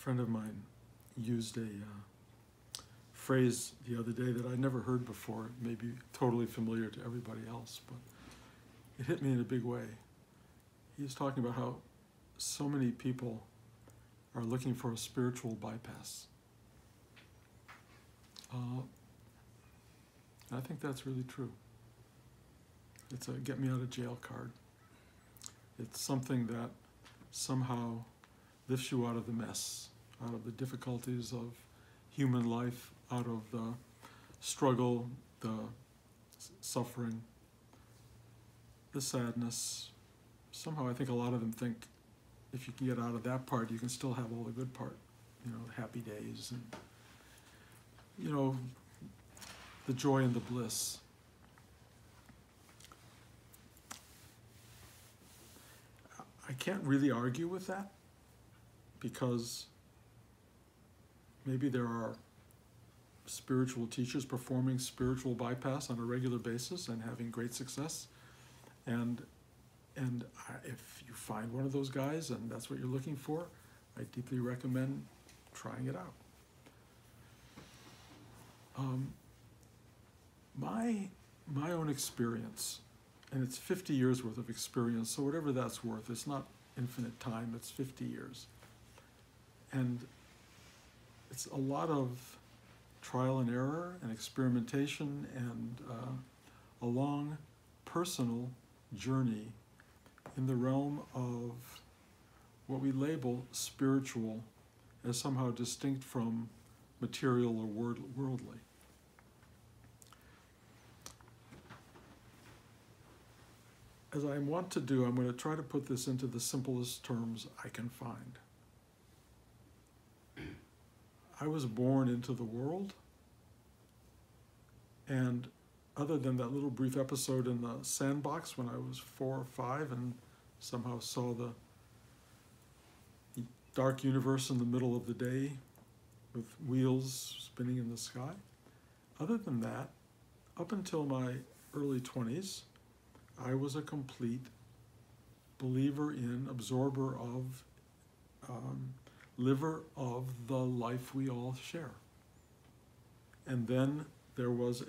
friend of mine used a phrase the other day that I never heard before. It may be totally familiar to everybody else, but it hit me in a big way. He was talking about how so many people are looking for a spiritual bypass. I think that's really true. It's a get me out of jail card. It's something that somehow lifts you out of the mess, out of the difficulties of human life, out of the struggle, the suffering, the sadness. Somehow I think a lot of them think if you can get out of that part, you can still have all the good part, you know, happy days and, you know, the joy and the bliss. I can't really argue with that because maybe there are spiritual teachers performing spiritual bypass on a regular basis and having great success. And if you find one of those guys and that's what you're looking for, I deeply recommend trying it out. My own experience, and it's 50 years worth of experience, so whatever that's worth, it's not infinite time, it's 50 years. And it's a lot of trial and error and experimentation and a long personal journey in the realm of what we label spiritual as somehow distinct from material or worldly. As I want to do, I'm going to try to put this into the simplest terms I can find. I was born into the world, and other than that little brief episode in the sandbox when I was 4 or 5 and somehow saw the dark universe in the middle of the day with wheels spinning in the sky, other than that, up until my early 20s, I was a complete believer in, absorber of, liver of the life we all share. And then there was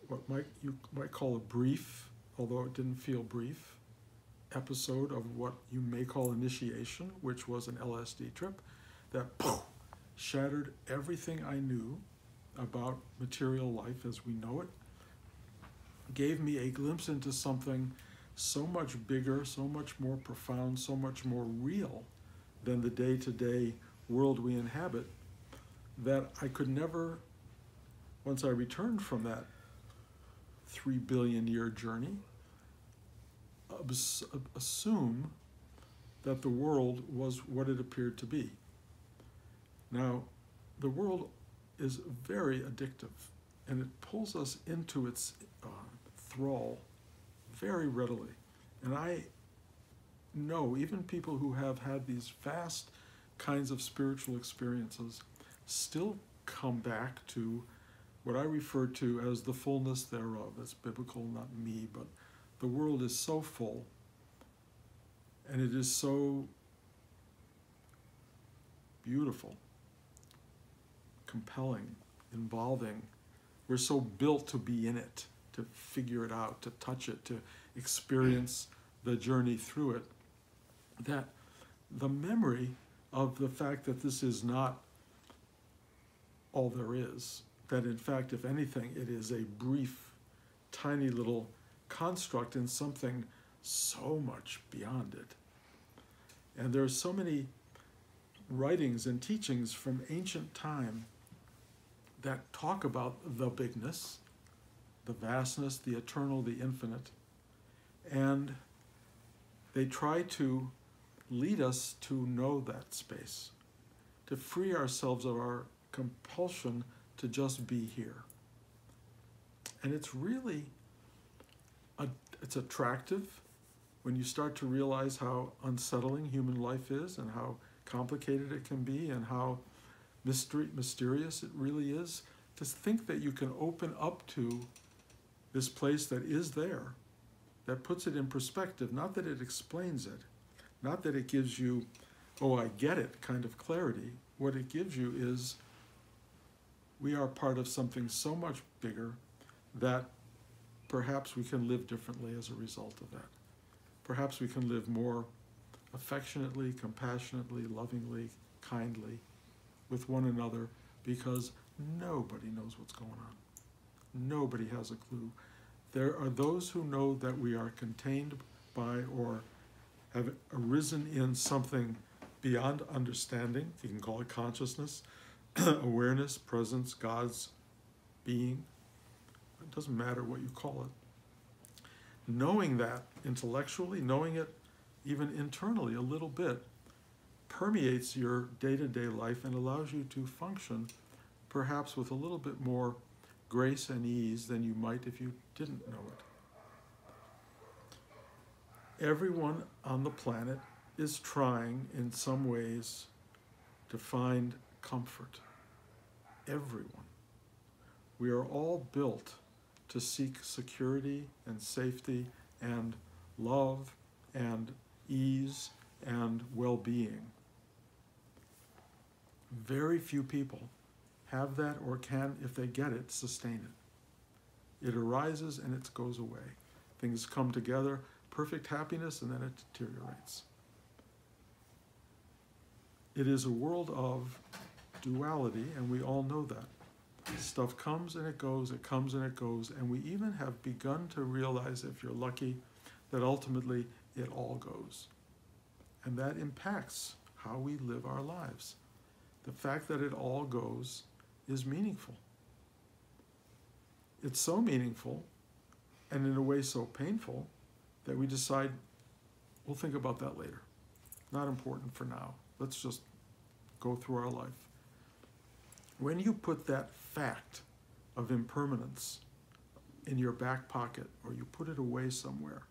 what you might call a brief, although it didn't feel brief, episode of what you may call initiation, which was an LSD trip that shattered everything I knew about material life as we know it, gave me a glimpse into something so much bigger, so much more profound, so much more real than the day-to-day world we inhabit, that I could never, once I returned from that 3 billion year journey, assume that the world was what it appeared to be. Now, the world is very addictive, and it pulls us into its thrall very readily. And I know even people who have had these vast kinds of spiritual experiences still come back to what I refer to as the fullness thereof. It's biblical, not me, but the world is so full, and it is so beautiful, compelling, involving. We're so built to be in it, to figure it out, to touch it, to experience the journey through it, that the memory of the fact that this is not all there is, that in fact, if anything, it is a brief, tiny little construct in something so much beyond it. And there are so many writings and teachings from ancient time that talk about the bigness, the vastness, the eternal, the infinite, and they try to lead us to know that space, to free ourselves of our compulsion to just be here. And it's really, it's attractive when you start to realize how unsettling human life is and how complicated it can be and how mysterious it really is. To think that you can open up to this place that is there, that puts it in perspective, not that it explains it, not that it gives you oh, I get it kind of clarity. What it gives you is we are part of something so much bigger that perhaps we can live differently as a result of that. Perhaps we can live more affectionately, compassionately, lovingly, kindly with one another, because nobody knows what's going on. Nobody has a clue. There are those who know that we are contained by or have arisen in something beyond understanding. You can call it consciousness, awareness, presence, God's being. It doesn't matter what you call it. Knowing that intellectually, knowing it even internally a little bit, permeates your day-to-day life and allows you to function perhaps with a little bit more grace and ease than you might if you didn't know it. Everyone on the planet is trying in some ways to find comfort. Everyone. We are all built to seek security and safety and love and ease and well-being. Very few people have that or can, if they get it, sustain it. It arises and it goes away. Things come together, perfect happiness, and then it deteriorates. It is a world of duality, and we all know that. Stuff comes and it goes, it comes and it goes, and we even have begun to realize, if you're lucky, that ultimately it all goes. And that impacts how we live our lives. The fact that it all goes is meaningful. It's so meaningful, and in a way so painful, that we decide, we'll think about that later. Not important for now. Let's just go through our life. When you put that fact of impermanence in your back pocket, or you put it away somewhere,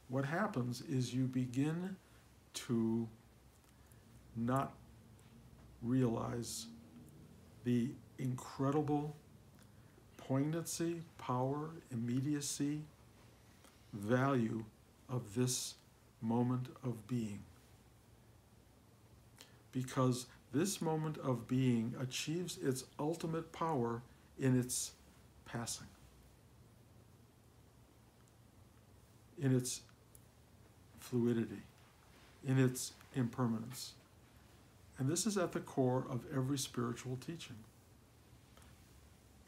what happens is you begin to not realize the incredible poignancy, power, immediacy, value of this moment of being. Because this moment of being achieves its ultimate power in its passing, in its fluidity, in its impermanence. And this is at the core of every spiritual teaching.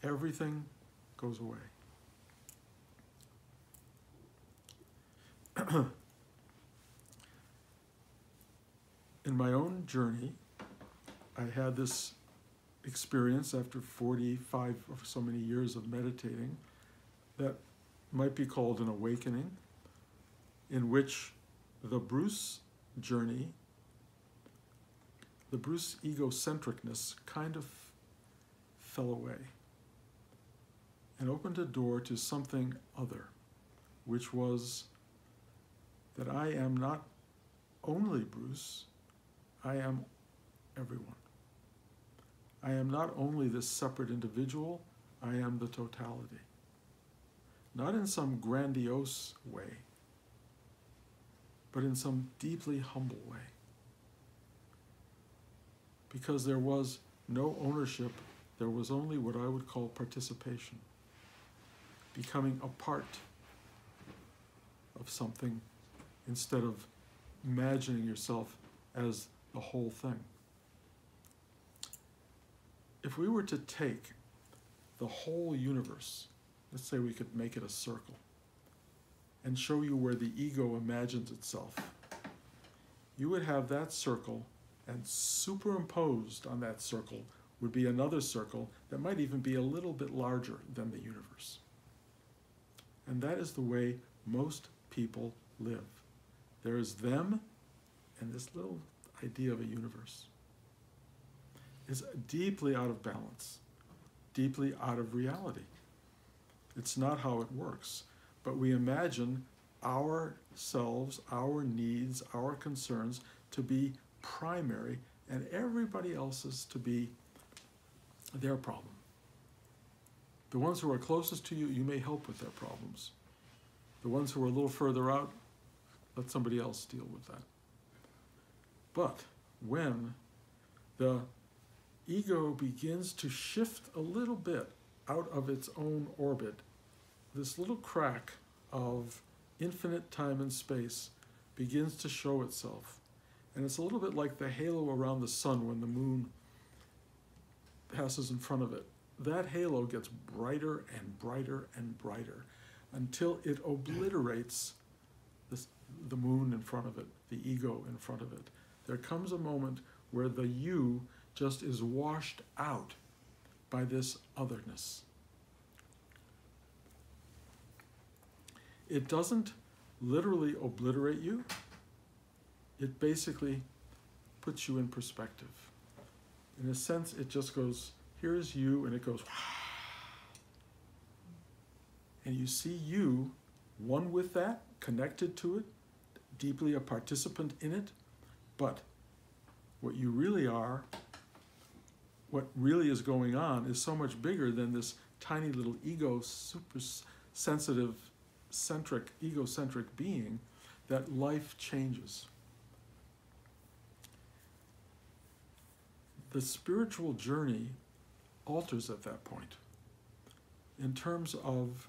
Everything goes away. In my own journey, I had this experience after 45 or so many years of meditating that might be called an awakening, in which the Bruce journey, the Bruce egocentricness kind of fell away and opened a door to something other, which was that I am not only Bruce, I am everyone. I am not only this separate individual, I am the totality. Not in some grandiose way, but in some deeply humble way. Because there was no ownership, there was only what I would call participation. Becoming a part of something instead of imagining yourself as the whole thing. If we were to take the whole universe, let's say we could make it a circle, and show you where the ego imagines itself, you would have that circle, and superimposed on that circle would be another circle that might even be a little bit larger than the universe. And that is the way most people live. There is them and this little idea of a universe. It's deeply out of balance, deeply out of reality. It's not how it works. But we imagine ourselves, our needs, our concerns to be primary, and everybody else's to be their problem. The ones who are closest to you, you may help with their problems. The ones who are a little further out, let somebody else deal with that. But when the ego begins to shift a little bit out of its own orbit. This little crack of infinite time and space begins to show itself. And it's a little bit like the halo around the sun when the moon passes in front of it. That halo gets brighter and brighter and brighter until it obliterates the moon in front of it, the ego in front of it. There comes a moment where the you just is washed out by this otherness. It doesn't literally obliterate you. It basically puts you in perspective. In a sense, it just goes, here's you, and it goes, and you see you, one with that, connected to it, deeply a participant in it, but what you really are, what really is going on is so much bigger than this tiny little ego, super sensitive, egocentric being, that life changes. The spiritual journey alters at that point in terms of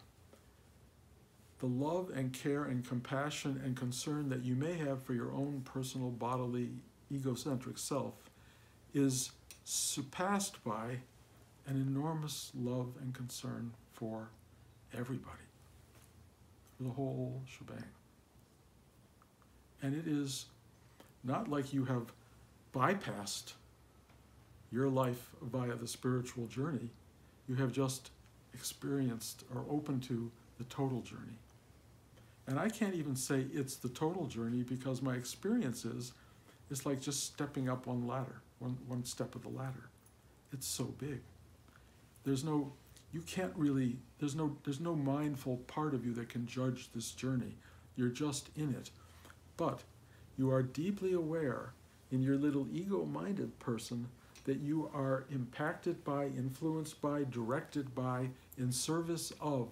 the love and care and compassion and concern that you may have for your own personal bodily egocentric self is surpassed by an enormous love and concern for everybody, for the whole shebang. And it is not like you have bypassed your life via the spiritual journey. You have just experienced or open to the total journey. And I can't even say it's the total journey because my experience is it's like just stepping up one ladder, one step of the ladder. It's so big. There's no mindful part of you that can judge this journey. You're just in it. But you are deeply aware in your little ego-minded person that you are impacted by, influenced by, directed by, in service of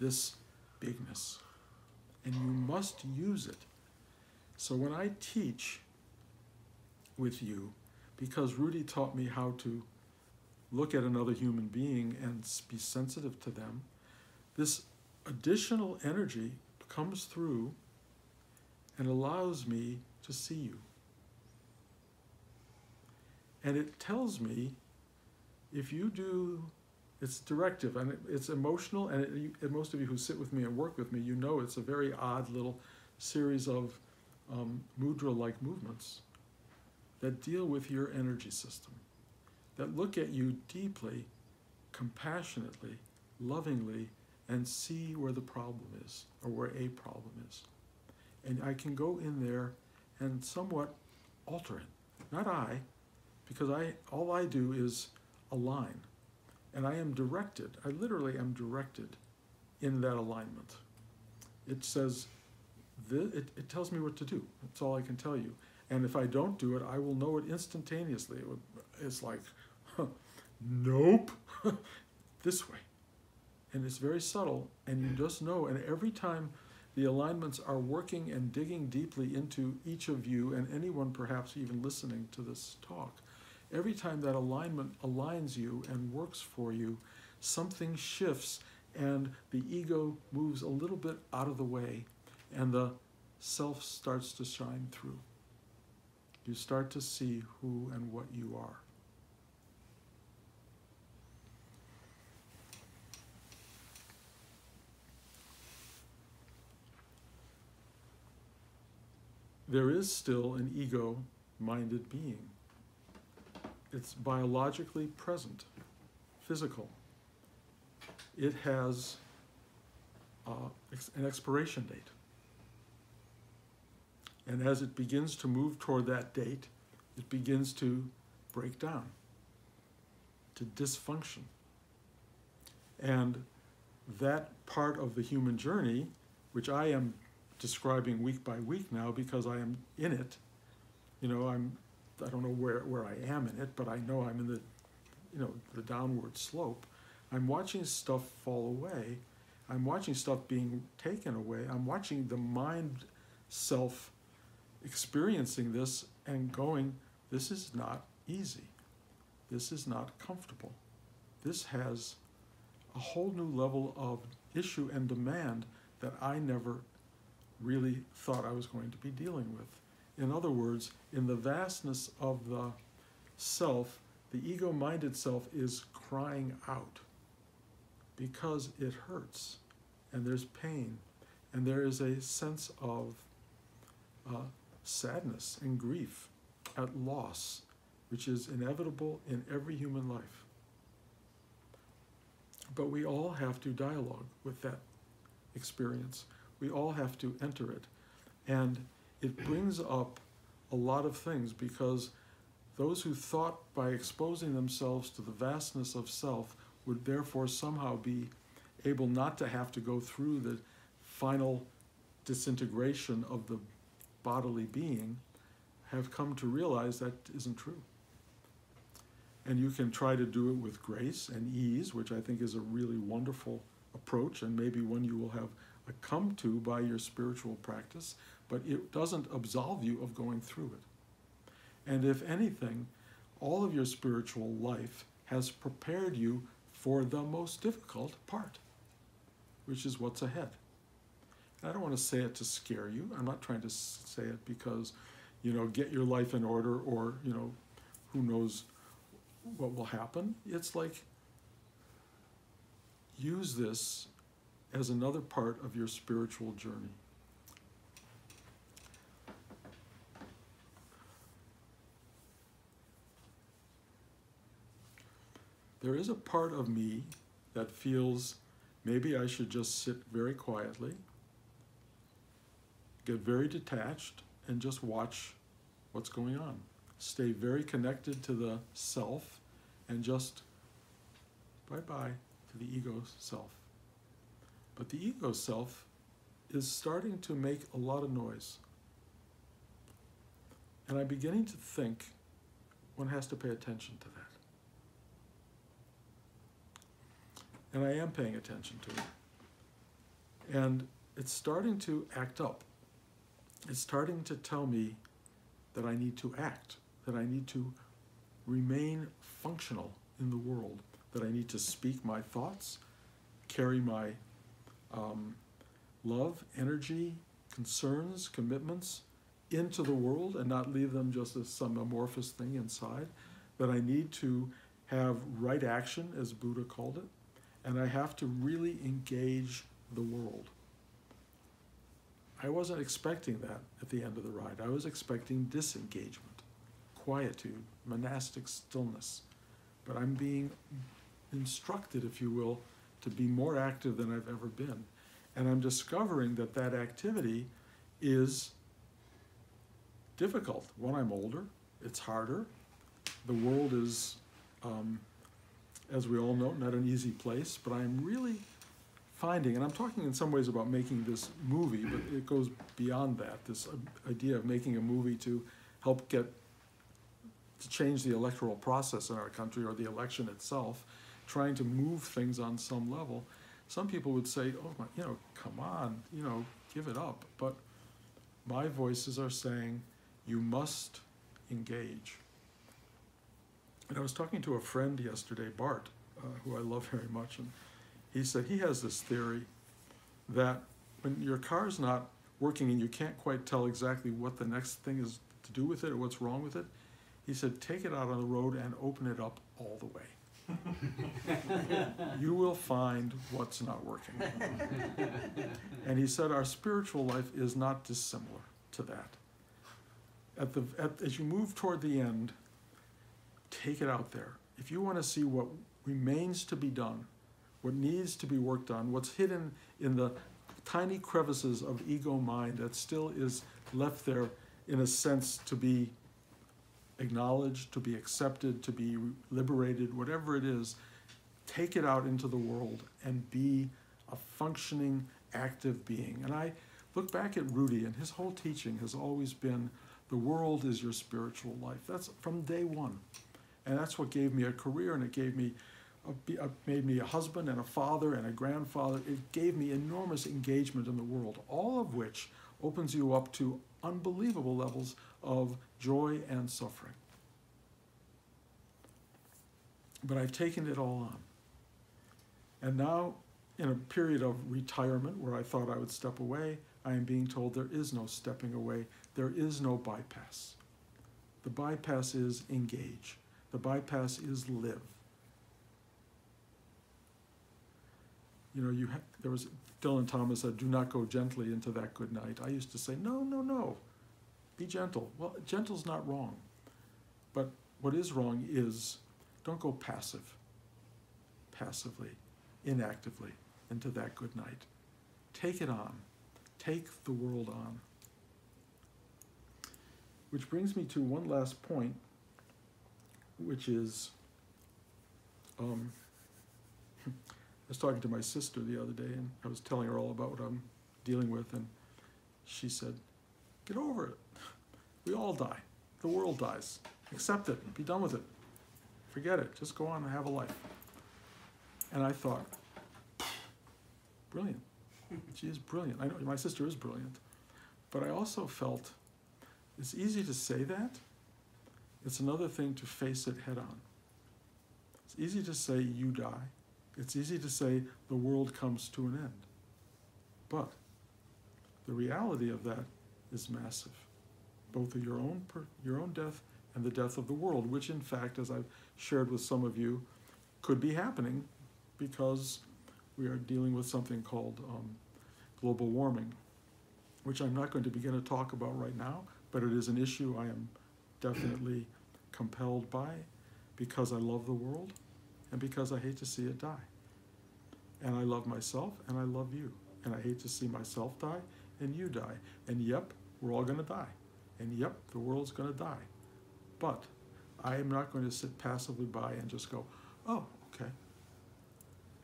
this bigness. And you must use it. So when I teach with you, because Rudy taught me how to look at another human being and be sensitive to them, this additional energy comes through and allows me to see you. And it tells me, if you do, it's directive and it's emotional, and most of you who sit with me and work with me, you know it's a very odd little series of mudra-like movements that deal with your energy system, that look at you deeply, compassionately, lovingly, and see where the problem is, or where a problem is. And I can go in there and somewhat alter it. Not I, because all I do is align. And I am directed, I literally am directed in that alignment. It says, it tells me what to do. That's all I can tell you. And if I don't do it, I will know it instantaneously. It's like, nope, this way. And it's very subtle, and you just know. And every time the alignments are working and digging deeply into each of you, and anyone perhaps even listening to this talk, every time that alignment aligns you and works for you, something shifts and the ego moves a little bit out of the way and the self starts to shine through. You start to see who and what you are. There is still an ego-minded being. It's biologically present, physical. It has an expiration date. And as it begins to move toward that date, it begins to break down, to dysfunction. And that part of the human journey, which I am describing week by week now because I am in it, I don't know where I am in it, but I know I'm in the downward slope. I'm watching stuff fall away. I'm watching stuff being taken away. I'm watching the mind self experiencing this and going, This is not easy. This is not comfortable. This has a whole new level of issue and demand that I never really thought I was going to be dealing with. In other words, in the vastness of the self, the ego-minded self is crying out because it hurts, and there's pain, and there is a sense of sadness and grief at loss, which is inevitable in every human life. But we all have to dialogue with that experience. We all have to enter it. And it brings up a lot of things, because those who thought by exposing themselves to the vastness of self would therefore somehow be able not to have to go through the final disintegration of the bodily being have come to realize that isn't true. And you can try to do it with grace and ease, which I think is a really wonderful approach, and maybe one you will have come to by your spiritual practice, but it doesn't absolve you of going through it. And if anything, all of your spiritual life has prepared you for the most difficult part, which is what's ahead. And I don't want to say it to scare you. I'm not trying to say it because, get your life in order, or, who knows what will happen. It's like, use this as another part of your spiritual journey. There is a part of me that feels maybe I should just sit very quietly, get very detached, and just watch what's going on. Stay very connected to the self, and just bye-bye to the ego self. But the ego self is starting to make a lot of noise. And I'm beginning to think one has to pay attention to that. And I am paying attention to it. And it's starting to act up. It's starting to tell me that I need to act, that I need to remain functional in the world, that I need to speak my thoughts, carry my love, energy, concerns, commitments into the world, and not leave them just as some amorphous thing inside, that I need to have right action, as Buddha called it, and I have to really engage the world. I wasn't expecting that at the end of the ride. I was expecting disengagement, quietude, monastic stillness. But I'm being instructed, if you will, to be more active than I've ever been. And I'm discovering that that activity is difficult. When I'm older, it's harder. The world is, as we all know, not an easy place, but I'm really finding, and I'm talking in some ways about making this movie, but it goes beyond that, this idea of making a movie to help to change the electoral process in our country, or the election itself, trying to move things on some level. Some people would say, oh, come on, give it up. But my voices are saying, you must engage. And I was talking to a friend yesterday, Bart, who I love very much, and he said he has this theory that when your car's not working and you can't quite tell exactly what the next thing is to do with it or what's wrong with it, he said, take it out on the road and open it up all the way. You will find what's not working. And he said our spiritual life is not dissimilar to that. As you move toward the end, take it out there. If you want to see what remains to be done, what needs to be worked on, what's hidden in the tiny crevices of ego mind that still is left there in a sense to be acknowledged, to be accepted, to be liberated, whatever it is, take it out into the world and be a functioning, active being. And I look back at Rudy, and his whole teaching has always been, the world is your spiritual life. That's from day one. And that's what gave me a career, and it gave me made me a husband and a father and a grandfather. It gave me enormous engagement in the world, all of which opens you up to unbelievable levels of joy and suffering. But I've taken it all on. And now, in a period of retirement where I thought I would step away, I am being told there is no stepping away. There is no bypass. The bypass is engage. The bypass is live. You know, there was Dylan Thomas said, "Do not go gently into that good night." I used to say, no, be gentle. Well, gentle's not wrong. But what is wrong is don't go passively, inactively into that good night. Take it on. Take the world on. Which brings me to one last point, which is, I was talking to my sister the other day, and I was telling her all about what I'm dealing with, and she said, "Get over it. We all die. The world dies. Accept it. Be done with it. Forget it. Just go on and have a life." And I thought, brilliant. She is brilliant. I know my sister is brilliant. But I also felt it's easy to say that. It's another thing to face it head on. It's easy to say you die. It's easy to say the world comes to an end. But the reality of that is massive. Both of your own death and the death of the world, which in fact, as I've shared with some of you, could be happening because we are dealing with something called global warming, which I'm not going to begin to talk about right now, but it is an issue I am definitely compelled by because I love the world and because I hate to see it die. And I love myself and I love you. And I hate to see myself die and you die. And yep, we're all going to die. And yep, the world's going to die. But I am not going to sit passively by and just go, oh, okay.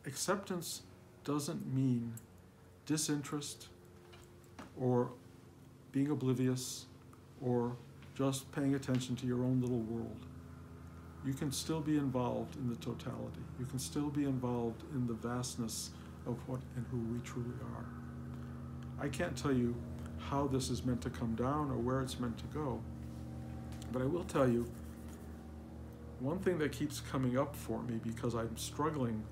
Acceptance doesn't mean disinterest or being oblivious or just paying attention to your own little world. You can still be involved in the totality. You can still be involved in the vastness of what and who we truly are. I can't tell you how this is meant to come down or where it's meant to go, but I will tell you one thing that keeps coming up for me because I'm struggling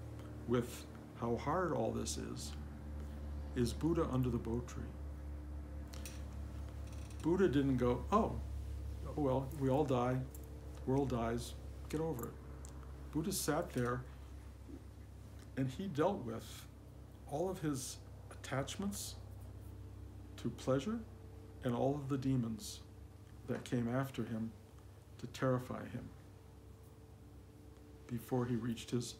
with how hard all this is Buddha under the Bo tree. Buddha didn't go, oh well, we all die, the world dies, get over it. Buddha sat there and he dealt with all of his attachments to pleasure and all of the demons that came after him to terrify him before he reached his,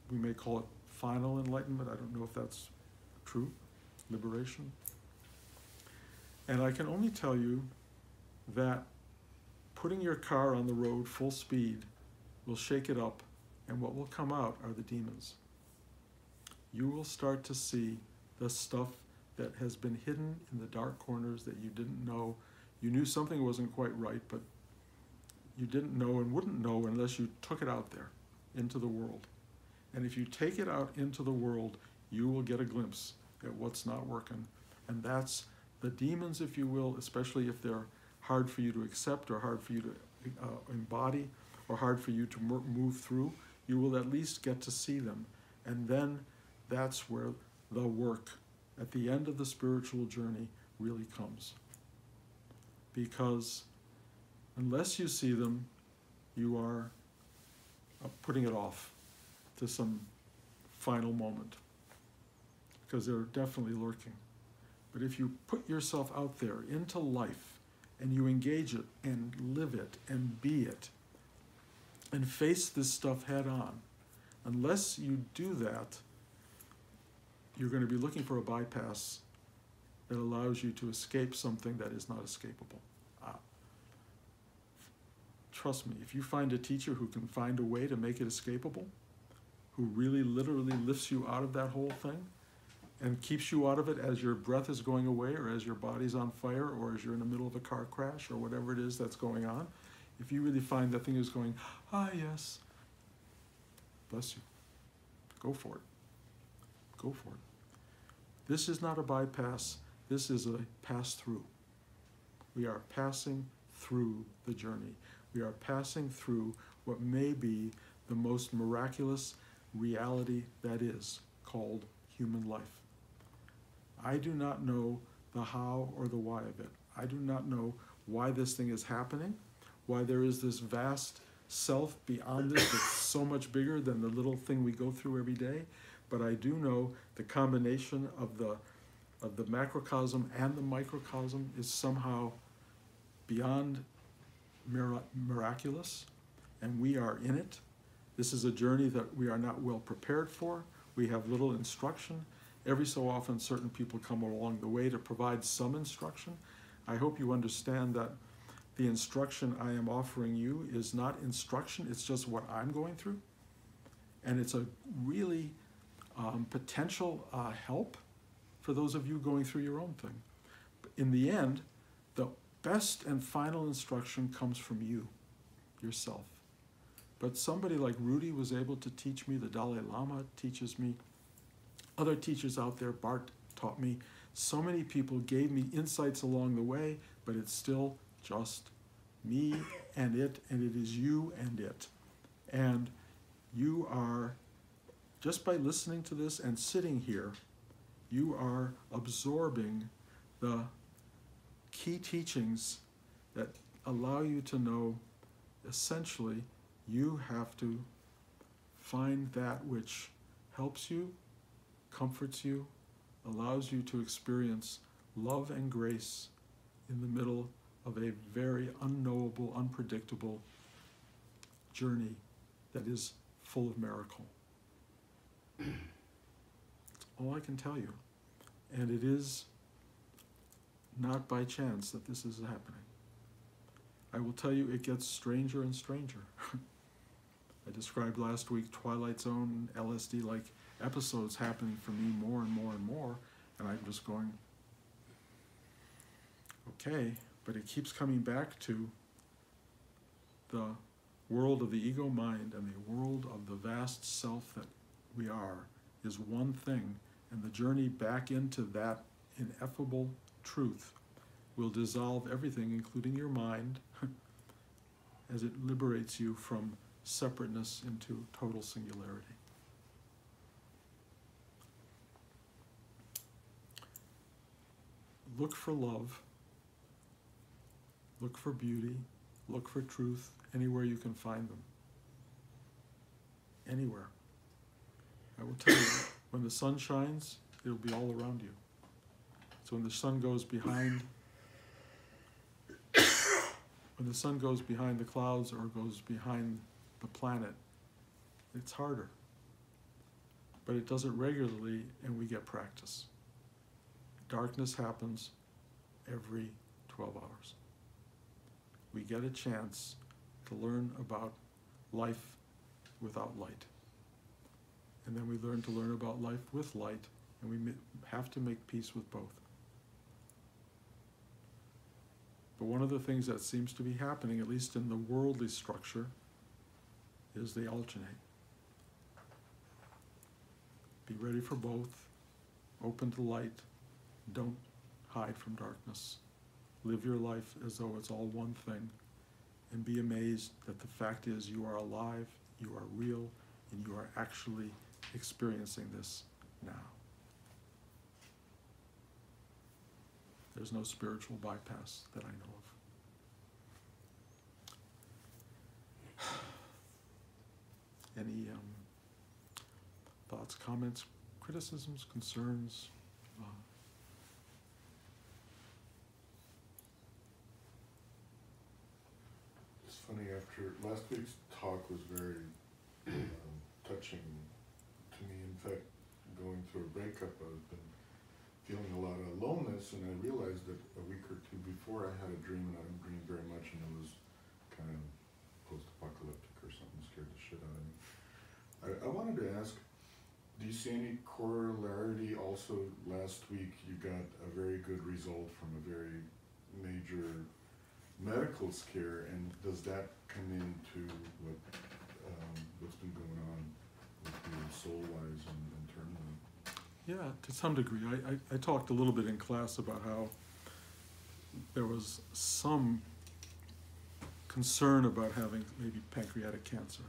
we may call it final enlightenment. I don't know if that's true, liberation. And I can only tell you that putting your car on the road full speed will shake it up, and what will come out are the demons. You will start to see the stuff that has been hidden in the dark corners that you didn't know. You knew something wasn't quite right, but you didn't know and wouldn't know unless you took it out there into the world. And if you take it out into the world, you will get a glimpse at what's not working. And that's the demons, if you will, especially if they're hard for you to accept or hard for you to embody or hard for you to move through, you will at least get to see them. And then that's where the work at the end of the spiritual journey really comes. Because unless you see them, you are putting it off to some final moment, because they're definitely lurking. But if you put yourself out there into life and you engage it and live it and be it and face this stuff head on, unless you do that, you're going to be looking for a bypass that allows you to escape something that is not escapable. Trust me, if you find a teacher who can find a way to make it escapable, who really literally lifts you out of that whole thing and keeps you out of it as your breath is going away or as your body's on fire or as you're in the middle of a car crash or whatever it is that's going on, if you really find that thing is going, yes, bless you, go for it. Go for it. This is not a bypass. This is a pass-through. We are passing through the journey. We are passing through what may be the the most miraculous reality that is, called human life. I do not know the how or the why of it. I do not know why this thing is happening, why there is this vast self beyond this that's so much bigger than the little thing we go through every day. But I do know the combination of the macrocosm and the microcosm is somehow beyond miraculous, and we are in it. This is a journey that we are not well prepared for. We have little instruction. Every so often, certain people come along the way to provide some instruction. I hope you understand that the instruction I am offering you is not instruction, it's just what I'm going through. And it's a really potential help for those of you going through your own thing. In the end, the best and final instruction comes from you, yourself. But somebody like Rudy was able to teach me, the Dalai Lama teaches me, other teachers out there, Bart taught me, so many people gave me insights along the way, but it's still just me and it is you and it. And you are, just by listening to this and sitting here, you are absorbing the key teachings that allow you to know, essentially, you have to find that which helps you, comforts you, allows you to experience love and grace in the middle of a very unknowable, unpredictable journey that is full of miracle. That's all I can tell you. And it is not by chance that this is happening. I will tell you, it gets stranger and stranger. I described last week Twilight Zone, LSD-like episodes happening for me more and more and more, and I'm just going, okay, but it keeps coming back to the world of the ego mind, and the world of the vast self that we are is one thing, and the journey back into that ineffable truth will dissolve everything, including your mind, as it liberates you from separateness into total singularity. Look for love, look for beauty, look for truth anywhere you can find them. Anywhere. I will tell you, when the sun shines, it'll be all around you. So when the sun goes behind the clouds or goes behind the planet, it's harder. But it does it regularly, and we get practice. Darkness happens every 12 hours. We get a chance to learn about life without light. And then we learn about life with light, and we have to make peace with both. But one of the things that seems to be happening, at least in the worldly structure, is they alternate. Be ready for both. Open to light. Don't hide from darkness. Live your life as though it's all one thing. And be amazed that the fact is you are alive, you are real, and you are actually experiencing this now. There's no spiritual bypass that I know of. Any thoughts, comments, criticisms, concerns? It's funny, after last week's talk was very touching to me. In fact, going through a breakup, I've been feeling a lot of aloneness, and I realized that a week or two before I had a dream, and I didn't dream very much, and it was kind of post-apocalyptic or something, scared the shit out of me. I wanted to ask, do you see any corollary also? Last week you got a very good result from a very major medical scare, and does that come into what's been going on with you soul-wise and internally? Yeah, to some degree. I talked a little bit in class about how there was some concern about having maybe pancreatic cancer.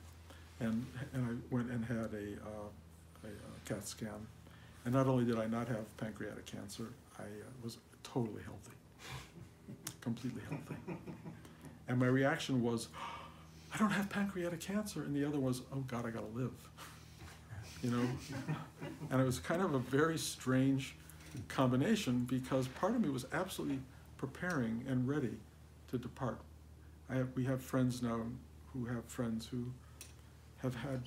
and I went and had a CAT scan. And not only did I not have pancreatic cancer, I was totally healthy, completely healthy. And my reaction was, I don't have pancreatic cancer. And the other was, oh God, I gotta live. You know? And it was kind of a very strange combination, because part of me was absolutely preparing and ready to depart. We have friends now who have friends who have had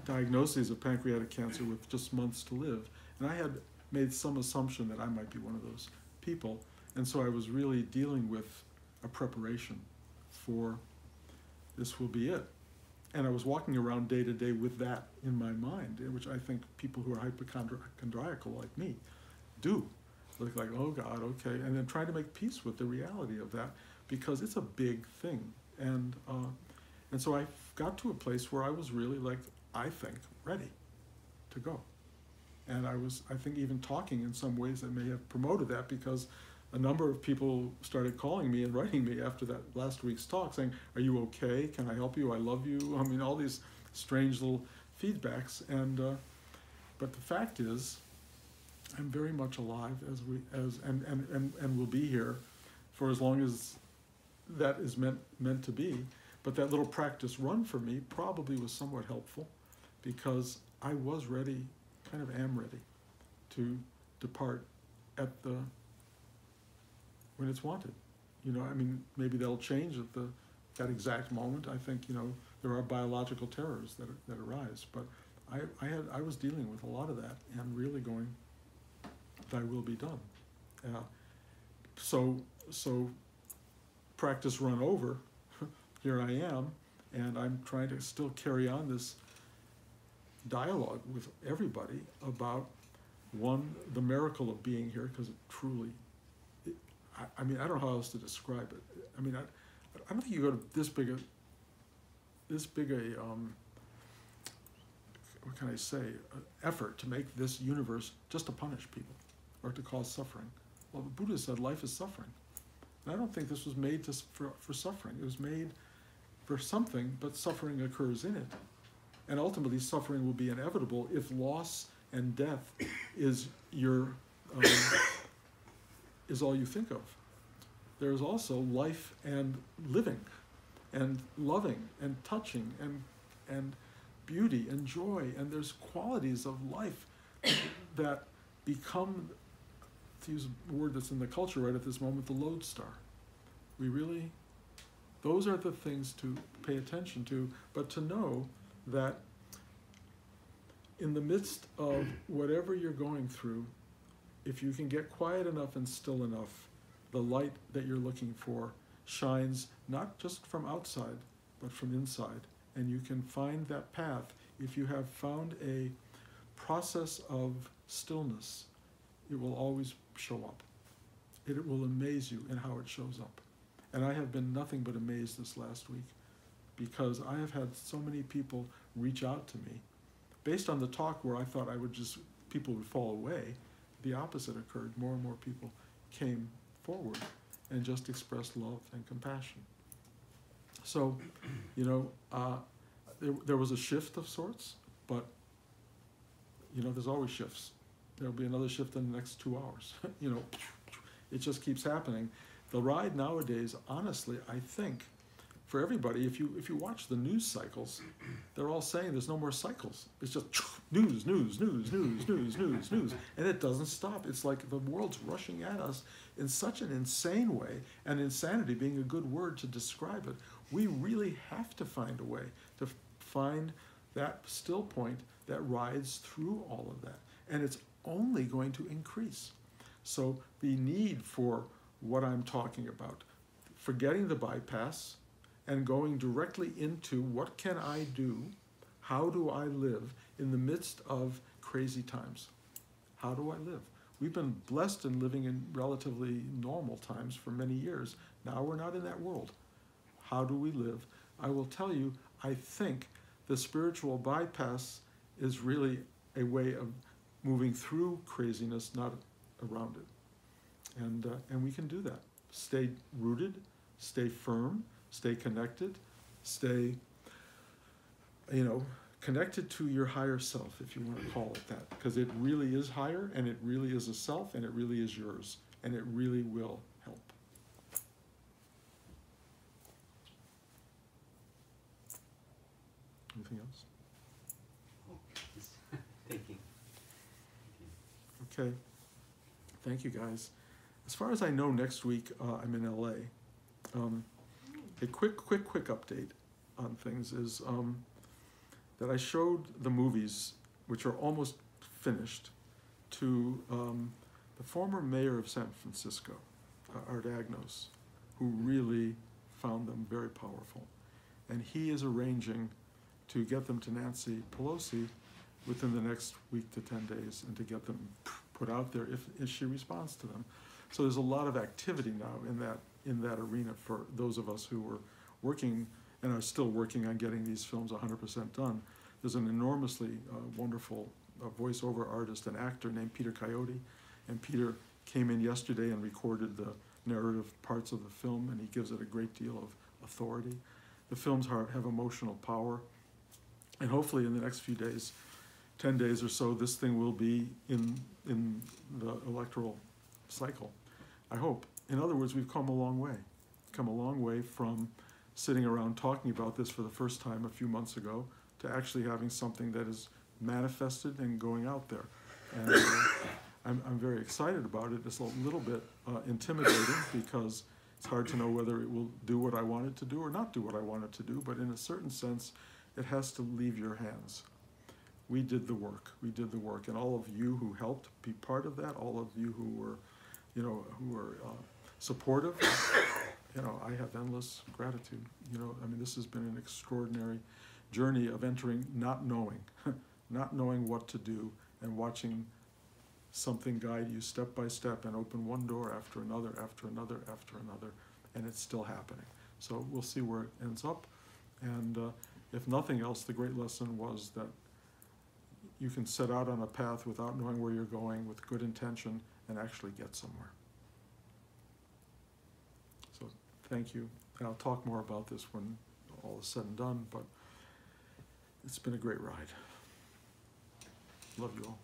diagnoses of pancreatic cancer with just months to live. And I had made some assumption that I might be one of those people. And so I was really dealing with a preparation for this will be it. And I was walking around day to day with that in my mind, which I think people who are hypochondriacal like me do. Look like, oh God, okay. And then trying to make peace with the reality of that, because it's a big thing. And so I got to a place where I was really, like, I think, ready to go. And I think even talking in some ways that may have promoted that, because a number of people started calling me and writing me after that last week's talk saying, are you okay? Can I help you? I love you. I mean, all these strange little feedbacks. And but the fact is, I'm very much alive and will be here for as long as that is meant to be. But that little practice run for me probably was somewhat helpful, because I was ready, kind of am ready, to depart at when it's wanted. You know, I mean, maybe that'll change at that exact moment. I think, you know, there are biological terrors that arise, but I was dealing with a lot of that and really going, thy will be done. So practice run over, here I am, and I'm trying to still carry on this dialogue with everybody about, one, the miracle of being here, because it truly, I mean, I don't know how else to describe it. I mean, I don't think you go to this big a what can I say, effort to make this universe just to punish people or to cause suffering. Well, the Buddha said life is suffering. And I don't think this was made for suffering. It was made for something, but suffering occurs in it. And ultimately, suffering will be inevitable if loss and death is is all you think of. There is also life and living, and loving, and touching, and beauty and joy, and there's qualities of life that become, to use a word that's in the culture right at this moment, the lodestar. Those are the things to pay attention to, but to know that in the midst of whatever you're going through, if you can get quiet enough and still enough, the light that you're looking for shines not just from outside, but from inside. And you can find that path if you have found a process of stillness. It will always show up. It will amaze you in how it shows up. And I have been nothing but amazed this last week, because I have had so many people reach out to me. Based on the talk where I thought people would fall away, the opposite occurred. More and more people came forward and just expressed love and compassion. So, you know, there was a shift of sorts, but, you know, there's always shifts. There'll be another shift in the next 2 hours. You know, it just keeps happening. The ride nowadays, honestly, I think, for everybody, if you watch the news cycles, they're all saying there's no more cycles. It's just news, news, news, news, news, news, news. And it doesn't stop. It's like the world's rushing at us in such an insane way, and insanity being a good word to describe it. We really have to find a way to find that still point that rides through all of that. And it's only going to increase. So the need for what I'm talking about, forgetting the bypass and going directly into what can I do, how do I live in the midst of crazy times? How do I live? We've been blessed in living in relatively normal times for many years. Now we're not in that world. How do we live? I will tell you, I think the spiritual bypass is really a way of moving through craziness, not around it. And we can do that. Stay rooted, stay firm, stay connected, stay you know, connected to your higher self, if you want to call it that, because it really is higher, and it really is a self, and it really is yours, and it really will help. Anything else? Thinking. Okay. Thank you, guys. As far as I know, next week I'm in LA. A quick update on things is that I showed the movies, which are almost finished, to the former mayor of San Francisco, Art Agnos, who really found them very powerful. And he is arranging to get them to Nancy Pelosi within the next week to 10 days and to get them put out there if she responds to them. So there's a lot of activity now in that arena for those of us who were working and are still working on getting these films 100% done. There's an enormously wonderful voiceover artist and actor named Peter Coyote, and Peter came in yesterday and recorded the narrative parts of the film, and he gives it a great deal of authority. The films have emotional power, and hopefully in the next few days, 10 days or so, this thing will be in the electoral cycle, I hope. In other words, we've come a long way from sitting around talking about this for the first time a few months ago to actually having something that is manifested and going out there. And I'm very excited about it. It's a little bit intimidating because it's hard to know whether it will do what I want it to do or not do what I want it to do, but in a certain sense, it has to leave your hands. We did the work, and all of you who helped be part of that, all of you who were, supportive, I have endless gratitude. I mean, this has been an extraordinary journey of entering, not knowing what to do, and watching something guide you step by step and open one door after another, after another, after another, and it's still happening. So we'll see where it ends up, and if nothing else, the great lesson was that you can set out on a path without knowing where you're going with good intention and actually get somewhere. So thank you. And I'll talk more about this when all is said and done, but it's been a great ride. Love you all.